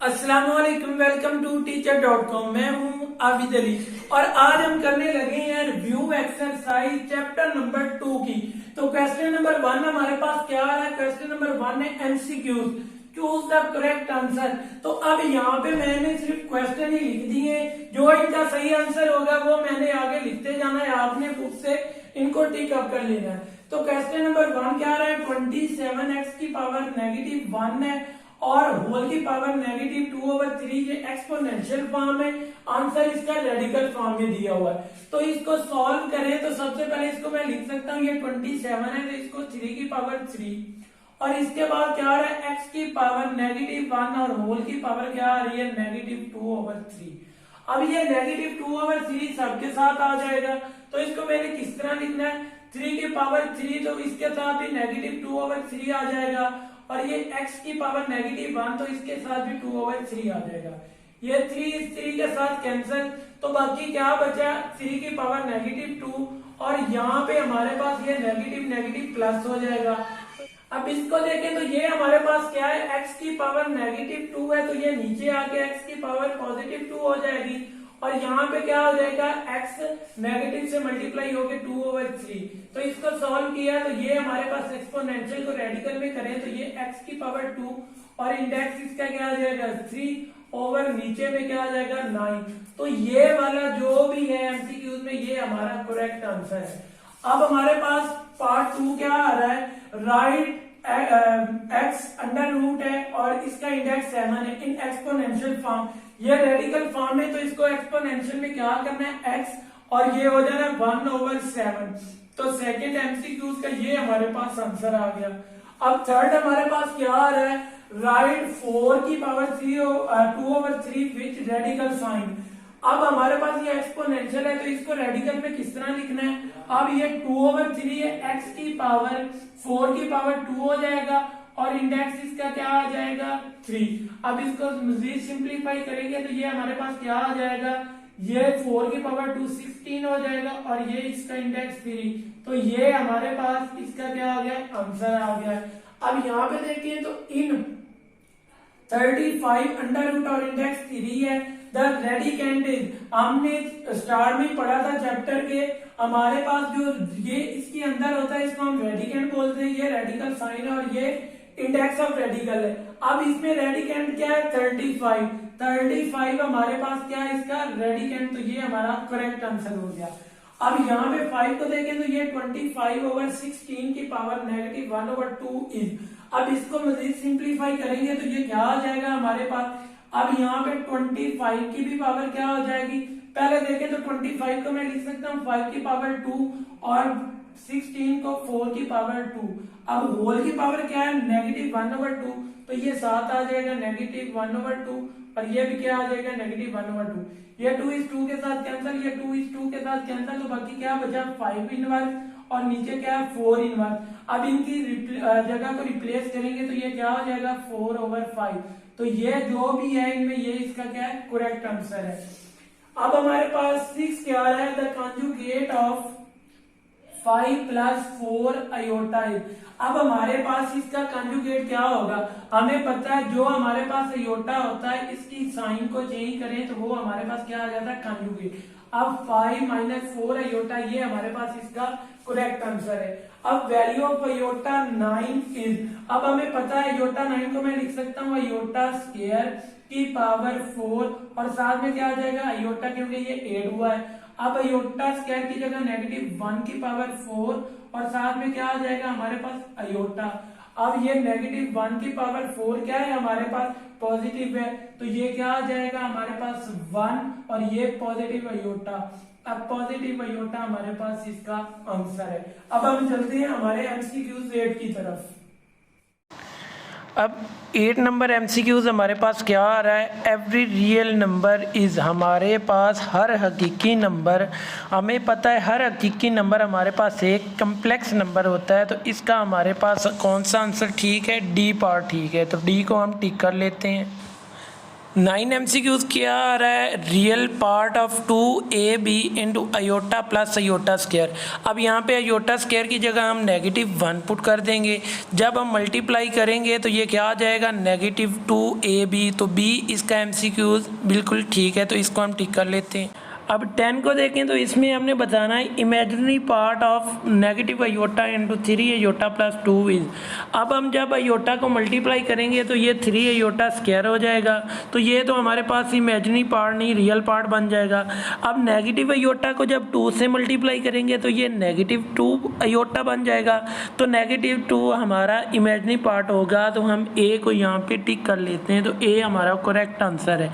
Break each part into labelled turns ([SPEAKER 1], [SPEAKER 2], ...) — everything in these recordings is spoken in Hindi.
[SPEAKER 1] अस्सलाम वालेकुम, वेलकम टू teacher.com। मैं हूं आबिद अली और आज हम करने लगे हैं रिव्यू एक्सरसाइज चैप्टर नंबर 2 की। तो क्वेश्चन नंबर 1 हमारे पास क्या है? क्वेश्चन नंबर 1 है MCQs, choose the correct answer. तो अब यहाँ पे मैंने सिर्फ क्वेश्चन ही लिख दिए, जो इनका सही आंसर होगा वो मैंने आगे लिखते जाना है, आपने बुक से इनको टिक अप कर लेना है। तो क्वेश्चन नंबर 1 क्या रहा है? 27x की पावर -1 है और होल की पावर -2/3 ये एक्सपोनेंशियल फॉर्म है। आंसर इसका रेडिकल फॉर्म में दिया हुआ है। तो इसको सॉल्व करें तो सबसे पहले इसको मैं लिख सकता हूँ, ये 27 है तो इसको 3 की पावर 3 और इसके बाद क्या आ रहा है x की पावर -1 और होल की पावर क्या आ रही है -2/3। अब ये -2/3 सबके साथ आ जाएगा, तो इसको मैंने किस तरह लिखना है? 3 की पावर 3 तो इसके साथ भी -2/3 आ जाएगा और ये x की पावर -1 तो इसके साथ भी 2/3 आ जाएगा। ये 3 इस 3 के साथ कैंसिल, तो बाकी क्या बचा? 3 की पावर -2 और यहाँ पे हमारे पास ये नेगेटिव प्लस हो जाएगा। अब इसको देखें तो ये हमारे पास क्या है? x की पावर -2 है तो ये नीचे आके x की पावर +2 हो जाएगी और यहाँ पे क्या हो जाएगा? x नेगेटिव से मल्टीप्लाई होके 2/3। तो इसको सॉल्व किया तो ये हमारे पास एक्सपोनेंशियल को रेडिकल में करें तो ये x की पावर 2 और इंडेक्स इसका क्या आ जाएगा 3 ओवर नीचे में क्या आ जाएगा 9। तो ये वाला जो भी है एमसीक्यूज में ये हमारा करेक्ट आंसर है। अब हमारे पास पार्ट 2 क्या आ रहा है? राइट x अंडर रूट है और इसका इंडेक्स 7 है इन एक्सपोनेंशियल फॉर्म। ये रेडिकल फॉर्म है तो इसको एक्सपोनेंशियल में क्या करना है x और ये हो जाना है 1/7। तो सेकंड एमसीक्यूज का ये हमारे पास आंसर आ गया। अब थर्ड हमारे पास क्या आ रहा है? राइट 4 की पावर 2/3 विच रेडिकल साइन। अब हमारे पास ये एक्सपोनेंशियल है तो इसको रेडिकल में किस तरह लिखना है? अब ये 2/3 है, x की पावर 4 की पावर 2 हो जाएगा और इंडेक्स इसका क्या आ जाएगा 3। अब इसको मजीद सिंप्लीफाई करेंगे तो ये हमारे पास क्या आ जाएगा? ये 4 की पावर 2 16 हो जाएगा और ये इसका इंडेक्स 3। तो ये हमारे पास इसका क्या आ गया? आंसर आ गया। अब यहाँ पे देखिए तो इन 35 अंडर रूट और इंडेक्स 3 है। द रेडिकेंट इज, हमने स्टार्ट में पढ़ा था चैप्टर के, हमारे पास जो ये इसके अंदर होता है इसको हम रेडिकेंट बोलते हैं। ये रेडिकल साइन है और ये इंडेक्स ऑफ रेडिकल है। अब इसमें रेडिकेंट क्या है? 35 हमारे पास क्या है इसका रेडिकेंट, तो ये हमारा करेक्ट आंसर हो गया। अब यहाँ पे 5 को देखें तो ये 25/16 की पावर -1/2 इज। अब इसको मजीद सिंप्लीफाई करेंगे तो ये क्या आ जाएगा हमारे पास? अब यहाँ पे 25 की भी पावर क्या हो जाएगी? पहले देखें तो 25 को मैं लिख सकता हूँ 5 की पावर 2 और 16 को 4 की पावर 2। अब होल की पावर क्या है? -1/2 तो ये साथ आ जाएगा -1/2 और ये भी क्या आ जाएगा -1/2। ये 2 इस 2 के साथ कैंसिल, ये 2 इस 2 के साथ कैंसिल, तो बाकी क्या बचा? 5 इनवर्स और नीचे क्या है 4 इनवर्स। अब इनकी जगह को रिप्लेस करेंगे तो ये क्या हो जाएगा 4/5। तो ये जो भी है इनमें ये इसका क्या है? करेक्ट आंसर है। अब हमारे पास 6 क्या है? द कंजुगेट ऑफ 5 + 4 आयोटा है। अब हमारे पास इसका कंजुगेट क्या होगा? हमें पता है जो हमारे पास आयोटा होता है इसकी साइन को चेंज करें तो वो हमारे पास क्या आ जाता है? कंजुगेट। अब 5 - 4 आयोटा ये हमारे पास इसका करेक्ट आंसर है। अब वैल्यू ऑफ आयोटा 9 इज, अब हमें पता है आयोटा 9 को मैं लिख सकता हूँ आयोटा स्क्वायर की पावर 4 और साथ में क्या आ जाएगा आयोटा, क्योंकि ये एड हुआ है। अब आयोटा स्क्वायर की जगह -1 की पावर 4 और साथ में क्या आ जाएगा हमारे पास आयोटा। अब ये -1 की पावर 4 क्या है हमारे पास? पॉजिटिव है, तो ये क्या आ जाएगा हमारे पास 1 और ये पॉजिटिव आयोटा। अब पॉजिटिव आयोटा हमारे पास इसका आंसर है। अब हम चलते हैं हमारे एमसीक्यूज 8 की तरफ। अब 8 नंबर एमसीक्यूज हमारे पास क्या आ रहा है? एवरी रियल नंबर इज़, हमारे पास हर हकीकी नंबर, हमें पता है हर हकीकी नंबर हमारे पास एक कम्प्लेक्स नंबर होता है। तो इसका हमारे पास कौन सा आंसर ठीक है? डी पार्ट ठीक है, तो डी को हम टिक कर लेते हैं। 9 MCQs क्या आ रहा है, real part of 2ab into iota plus iota square. अब यहाँ पे अयोटा स्क्वायर की जगह हम -1 पुट कर देंगे। जब हम मल्टीप्लाई करेंगे तो ये क्या आ जाएगा, -2ab। तो b इसका MCQs बिल्कुल ठीक है, तो इसको हम टिक कर लेते हैं। अब 10 को देखें तो इसमें हमने बताना है imaginary part of negative iota into 3 iota plus 2 is. अब हम जब अयोटा को मल्टीप्लाई करेंगे तो ये 3 अयोटा स्क्वायर हो जाएगा, तो ये तो हमारे पास इमेजिनरी पार्ट नहीं रियल पार्ट बन जाएगा। अब नेगेटिव अयोटा को जब 2 से मल्टीप्लाई करेंगे तो ये -2 अयोटा बन जाएगा, तो -2 हमारा इमेजिनरी पार्ट होगा, तो हम ए को यहाँ पे टिक कर लेते हैं, तो ए हमारा करेक्ट आंसर है।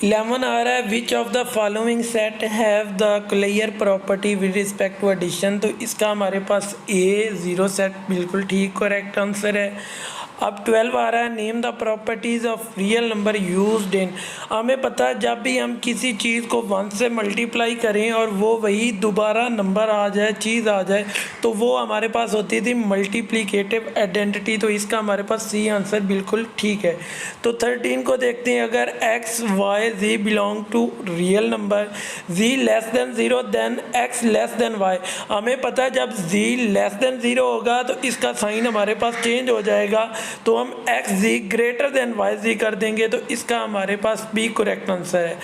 [SPEAKER 1] 11 आ रहा है, which of the following set have the clear property with respect to addition. तो इसका हमारे पास ए 0 सेट बिल्कुल ठीक करेक्ट आंसर है। अब 12 आ रहा है, name the properties of real number used in. हमें पता है जब भी हम किसी चीज़ को 1 से मल्टीप्लाई करें और वो वही दोबारा नंबर आ जाए, चीज़ आ जाए, तो वो हमारे पास होती थी मल्टीप्लिकेटिव आइडेंटिटी। तो इसका हमारे पास सी आंसर बिल्कुल ठीक है। तो 13 को देखते हैं, अगर x y z belong to real number, z less than 0 then x less than y। हमें पता है जब z लेस देन 0 होगा तो इसका साइन हमारे पास चेंज हो जाएगा, तो हम एक्स जी ग्रेटर देन वाई जी कर देंगे, तो इसका हमारे पास बी करेक्ट आंसर है।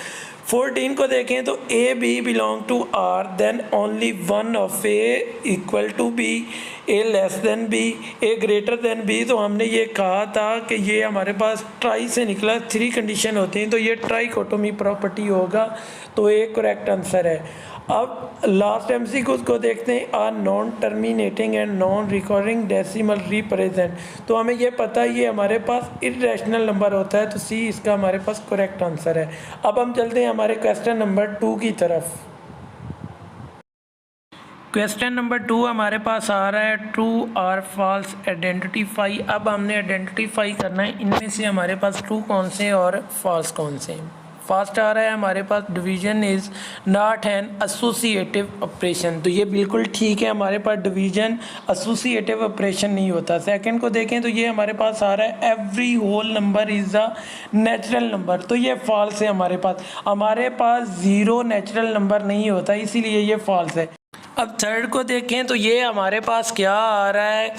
[SPEAKER 1] 14 को देखें तो a b belong to R then only one of a equal to b, a less than b, a greater than b. तो हमने ये कहा था कि ये हमारे पास ट्राई से निकला, 3 कंडीशन होती हैं, तो ये ट्राइकोटोमी प्रॉपर्टी होगा, तो ए करेक्ट आंसर है। अब लास्ट MCQ को देखते हैं, are non terminating and non recording decimal represent. तो हमें ये पता है ये हमारे पास इरेशनल नंबर होता है, तो सी इसका हमारे पास करेक्ट आंसर है। अब हम चलते हैं हमारे क्वेश्चन नंबर 2 की तरफ। क्वेश्चन नंबर 2 हमारे पास आ रहा है, ट्रू और फॉल्स आइडेंटिफाई। अब हमने आइडेंटिफाई करना है इनमें से हमारे पास ट्रू कौन से और फॉल्स कौन से हैं। फर्स्ट आ रहा है हमारे पास, division is not an associative operation. तो ये बिल्कुल ठीक है, हमारे पास डिवीजन एसोसिएटिव ऑपरेशन नहीं होता। सेकंड को देखें तो ये हमारे पास आ रहा है, every whole number is a natural number. तो ये फॉल्स है, हमारे पास 0 नेचुरल नंबर नहीं होता, इसीलिए ये फॉल्स है। अब थर्ड को देखें तो ये हमारे पास क्या आ रहा है,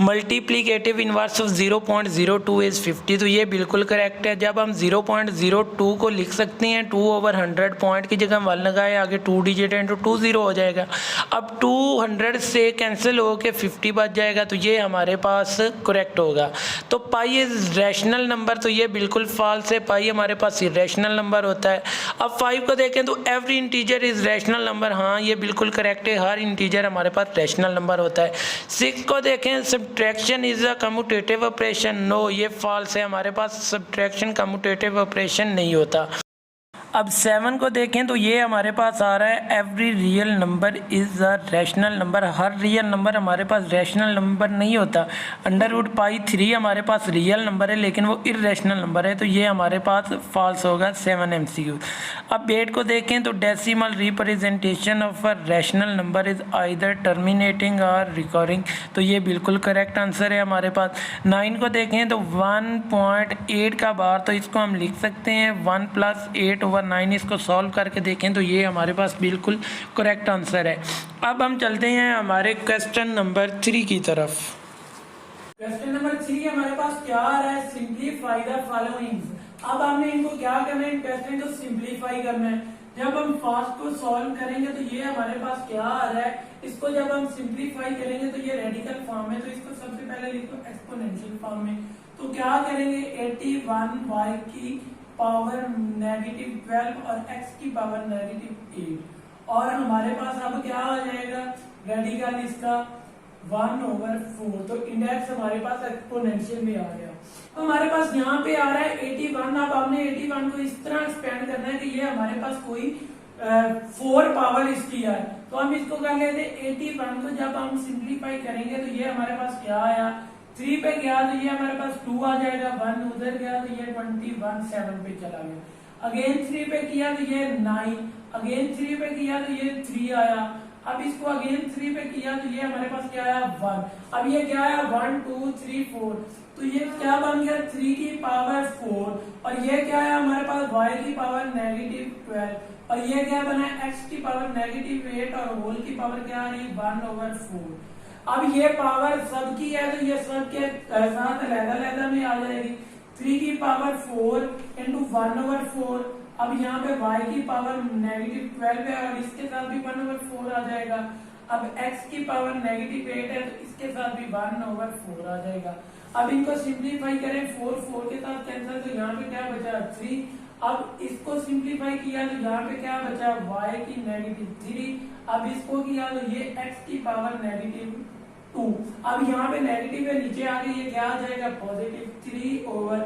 [SPEAKER 1] मल्टीप्लिकेटिव इन्वर्स ऑफ 0.02 इज़ 50। तो ये बिल्कुल करेक्ट है। जब हम 0.02 को लिख सकते हैं 2/100, पॉइंट की जगह 1 लगाए, आगे 2 डिजिट है, 2 0 हो जाएगा। अब 200 से कैंसिल हो के 50 बच जाएगा, तो ये हमारे पास करेक्ट होगा। तो पाई इज रैशनल नंबर, तो ये बिल्कुल फॉल्स है, पाई हमारे पास इरेशनल नंबर होता है। अब 5 को देखें तो every integer is rational number, हाँ ये बिल्कुल करेक्ट है, हर इंटीजर हमारे पास रैशनल नंबर होता है। 6 को देखें, subtraction is a commutative operation, no ये फॉल्स है, हमारे पास सब्ट्रैक्शन कम्यूटेटिव ऑपरेशन नहीं होता। अब 7 को देखें तो ये हमारे पास आ रहा है, every real number is a rational number, her real number हमारे पास रैशनल नंबर नहीं होता। √π3 हमारे पास रियल नंबर है लेकिन वो इरेशनल नंबर है, तो ये हमारे पास फॉल्स होगा 7 MCQ। अब 8 को देखें तो decimal representation of a rational number is either terminating और रिकॉर्डिंग, तो ये बिल्कुल करेक्ट आंसर है हमारे पास। 9 को देखें तो 1.8 का बार, तो इसको हम लिख सकते हैं 1 + 8/9। इसको सॉल्व करके देखें तो ये हमारे पास बिल्कुल करेक्ट आंसर है। अब हम चलते हैं हमारे क्वेश्चन नंबर 3 की तरफ। क्वेश्चन नंबर 3 हमारे पास क्या आ रहा है, सिंप्लीफाई द फॉलोइंग। अब हमने इनको क्या करना है, क्वेश्चन को सिंप्लीफाई करना है। जब हम फर्स्ट को सॉल्व करेंगे तो ये हमारे पास क्या आ रहा है, इसको जब हम सिंप्लीफाई करेंगे तो ये रेडिकल फॉर्म है, तो इसको सबसे पहले लिखो एक्सपोनेंशियल फॉर्म में। तो क्या करेंगे, 81y की पावर -12 और x की पावर -8, और हमारे पास अब क्या आ जाएगा, रेडिकल इसका 1/4। तो इंडेक्स हमारे पास एक्सपोनेंशियल में आ गया। तो हमारे पास यहाँ पे आ रहा है 81। अब हमने 81 को इस तरह एक्सपेंड करना है कि ये हमारे पास कोई 4 पावर इसकी है, तो हम इसको कर लेते हैं 81 को जब हम सिंप्लीफाई करेंगे तो ये हमारे पास क्या आया, 3 पे गया तो ये हमारे पास 2 आ जाएगा, 1 उधर गया तो ये 21 7 पे चला गया। अगेन 3 पे किया तो ये 9, अगेन 3 पे किया तो ये 3 आया। अब इसको अगेन 3 पे किया तो ये हमारे पास क्या आया, 1। अब ये क्या आया, 1 2 3 4। तो ये क्या बन गया 3 की पावर 4 और ये क्या है हमारे पास y की पावर -12 और ये क्या बना x की पावर -8 और होल की पावर क्या आ रही 1/4। अब ये पावर सबकी है तो ये सब के साथ अलग-अलग में आ जाएगी। 3 की पावर 4 इंटू 1/4। अब यहाँ पे y की पावर -12 है और इसके साथ भी 1/4 आ जाएगा। अब x की पावर -8 है तो इसके साथ भी 1/4 आ जाएगा। अब इनको सिंप्लीफाई करें 4 के साथ कैंसिल तो यहाँ पे क्या बचा 3। अब इसको सिंप्लीफाई किया तो यहाँ पे क्या बचा y की -3। अब इसको किया तो ये x की पावर -2। अब यहाँ पे नेगेटिव है नीचे आ गई ये क्या आ जाएगा +3 ओवर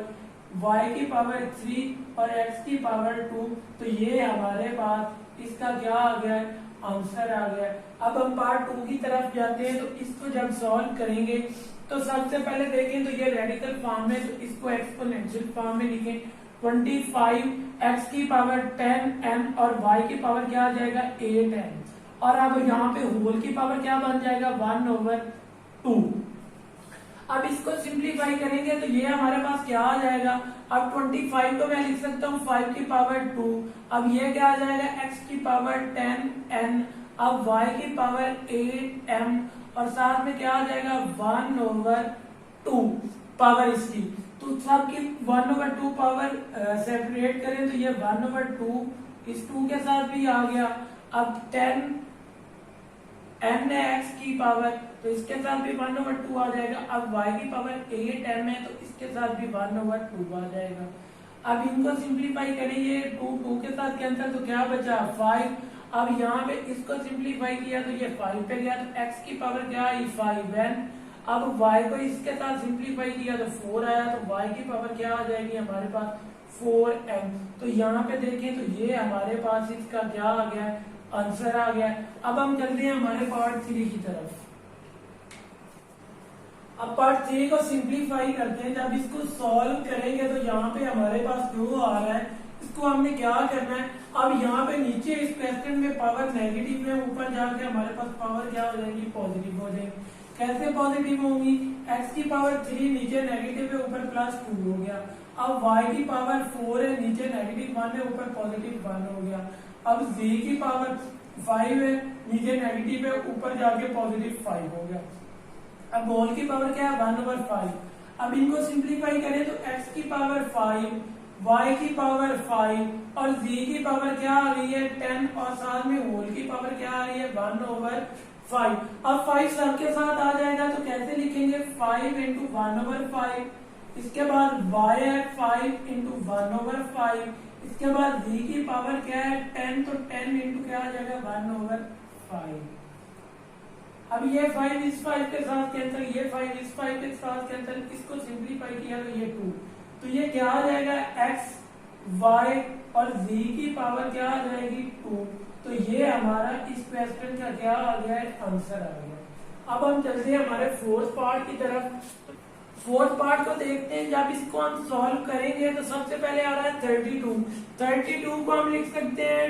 [SPEAKER 1] y की पावर 3 और x की पावर 2। तो ये हमारे पास इसका क्या आ गया आंसर आ गया। अब हम पार्ट 2 की तरफ जाते हैं तो इसको जब सॉल्व करेंगे तो सबसे पहले देखें तो ये रेडिकल फॉर्म में तो इसको एक्सपोनेंशियल फॉर्म में लिखें 25 x की पावर 10n और y की पावर क्या आ जाएगा 8n और अब यहाँ पे होल की पावर क्या बन जाएगा 1/2। अब इसको सिंप्लीफाई करेंगे तो ये हमारे पास क्या आ जाएगा। अब 25 को मैं लिख सकता हूँ 5 की पावर 2। अब ये क्या आ जाएगा x की पावर 10n अब y की पावर 8m और साथ में क्या आ जाएगा 1/2 पावर इसकी। तो सबकी 1/2 पावर सेपरेट करें तो ये 1/2 इस 2 के साथ भी आ गया। अब 10 n है x की पावर तो इसके साथ भी 1/2 आ जाएगा। अब y की पावर 8m है तो इसके साथ भी 1/2 आ जाएगा। अब इनको सिंप्लीफाई करें ये 2 के साथ कैंसिल तो क्या बचा 5। अब यहाँ पे इसको सिंप्लीफाई किया तो ये 5 पे गया तो x की पावर क्या आई 5n। अब y को इसके साथ सिंप्लीफाई किया तो 4 आया तो y की पावर क्या आ जाएगी हमारे पास 4n। तो यहाँ पे देखें तो ये हमारे पास इसका क्या आ गया आंसर आ गया। अब हम चलते हैं हमारे पार्ट 3 की तरफ। अब पार्ट 3 को सिंप्लीफाई करते हैं। जब इसको सॉल्व करेंगे तो यहाँ पे हमारे पास जो आ रहा है इसको हमने क्या करना है। अब यहाँ पे नीचे इस क्वेश्चन में पावर नेगेटिव है ऊपर जाके हमारे पास पावर क्या हो जाएगी पॉजिटिव हो जाएगी। कैसे पॉजिटिव होंगी x की पावर 3 नीचे नेगेटिव है ऊपर +2 हो गया। अब y की पावर 4 है नीचे -1 है ऊपर +1 हो गया। अब z की पावर 5 है नीचे नेगेटिव है ऊपर जाके +5 हो गया। अब होल की पावर क्या है 1/5। अब इनको सिंप्लीफाई करें तो x की पावर 5 y की पावर 5 और z की पावर क्या आ रही है 10 और साथ में होल की पावर क्या आ रही है 1/5। अब 5 सबके साथ आ जाएगा तो कैसे लिखेंगे 5 इंटू 1/5। इसके बाद y है 5 इंटू 1/5। इसके बाद z की पावर क्या है 10 तो 10 इंटू क्या आ जाएगा 1/5। अब ये 5 इस 5 के साथ कैंसिल ये 5 इस 5 के साथ कैंसिल इसको सिंप्लीफाई किया तो ये 2। तो ये क्या आ जाएगा x y और z की पावर क्या आ जाएगी 2। तो ये हमारा इस क्वेश्चन का क्या आ गया है आंसर आ गया। अब हम चलते हैं हमारे फोर्थ पार्ट की तरफ। फोर्थ पार्ट को देखते हैं। जब इसको हम सॉल्व करेंगे तो सबसे पहले आ रहा है 32 को हम लिख सकते हैं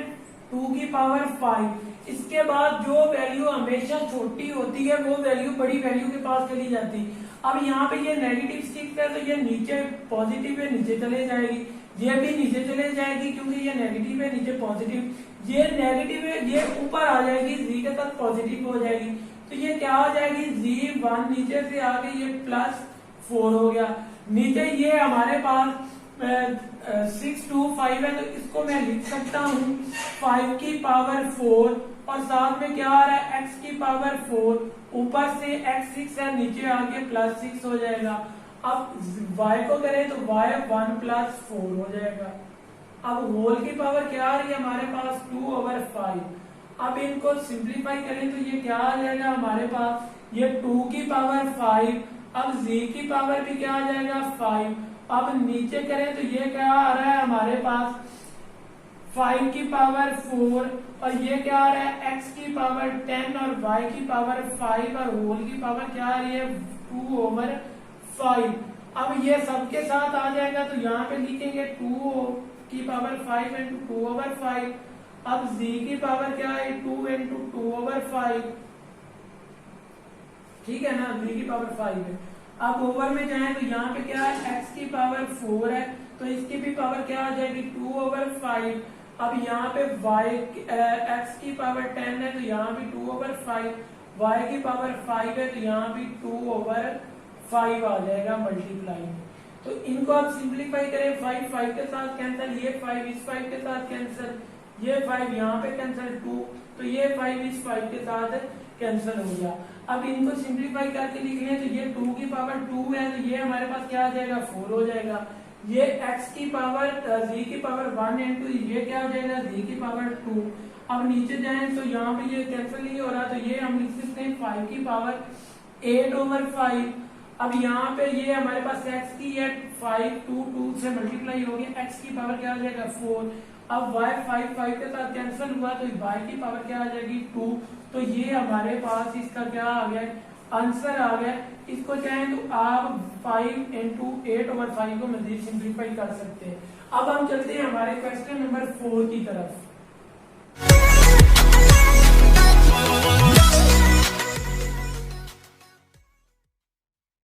[SPEAKER 1] 2 की पावर 5। इसके बाद जो वैल्यू हमेशा छोटी होती है वो वैल्यू बड़ी वैल्यू के पास चली जाती है। अब यहाँ पे ये -6 है तो ये नीचे पॉजिटिव है नीचे चले जाएगी। ये भी नीचे चले जाएगी क्योंकि ये नेगेटिव है नीचे पॉजिटिव। ये नेगेटिव है ये ऊपर आ जाएगी z के साथ पॉजिटिव हो जाएगी। तो ये क्या हो जाएगी z1 नीचे से आ गई ये +4 हो गया। नीचे ये हमारे पास 6 2 5 है तो इसको मैं लिख सकता हूँ 5 की पावर 4 और साथ में क्या आ रहा है x की पावर 4 ऊपर से x 6 है नीचे आके +6 हो जाएगा। अब y को करें तो y 1 +4 हो जाएगा। अब होल की पावर क्या आ रही है हमारे पास 2/5। अब इनको सिंप्लीफाई करें तो ये क्या आ जाएगा हमारे पास ये 2 की पावर 5। अब z की पावर भी क्या आ जाएगा 5। अब नीचे करें तो ये क्या आ रहा है हमारे पास 5 की पावर 4 और ये क्या आ रहा है x की पावर 10 और y की पावर 5 और होल की पावर क्या आ रही है 2/5। अब ये सबके साथ आ जाएगा तो यहाँ पे लिखेंगे 2 की पावर 5 इंटू 2/5। अब z की पावर क्या है 2 इंटू 2/5। ठीक है ना z की पावर 5 है। अब ओवर में जाए तो यहाँ पे क्या है, x की पावर 4 है, तो इसकी भी पावर क्या आ जाएगी 2/5। अब यहाँ पे x की पावर 10 है, तो यहाँ भी 2/5, y की पावर 5 है, तो यहाँ भी 2/5 आ जाएगा मल्टीप्लाई। तो इनको आप सिंप्लीफाई करें, 5 के साथ कैंसिल, ये 5 इस 5 के साथ कैंसिल, ये 5 यहाँ पे कैंसिल 2, तो ये 5 इस 5 के साथ कैंसिल हो गया। अब इनको सिंप्लीफाई करके लिख लें, तो ये 2 की पावर 2 है, तो ये हमारे पास क्या आ जाएगा 4 हो जाएगा। ये x की पावर z की पावर 1 इंटू ये क्या हो जाएगा z की पावर 2। अब नीचे जाएं तो यहाँ पे ये कैंसिल नहीं हो रहा, तो ये हम लिख सकते हैं 5 की पावर 8/5। अब यहाँ पे ये हमारे पास x की है 5, 2 से मल्टीप्लाई हो गया, x की पावर क्या आ जाएगा 4। अब y 5 के साथ कैंसिल हुआ, तो y की पावर क्या आ जाएगी 2। तो ये हमारे पास इसका क्या आ गया, आंसर आ गया। इसको चाहें तो आप 5 इंटू 8/5 को मजीद सिंप्लीफाई कर सकते हैं। अब हम चलते हैं हमारे क्वेश्चन नंबर 4 की तरफ।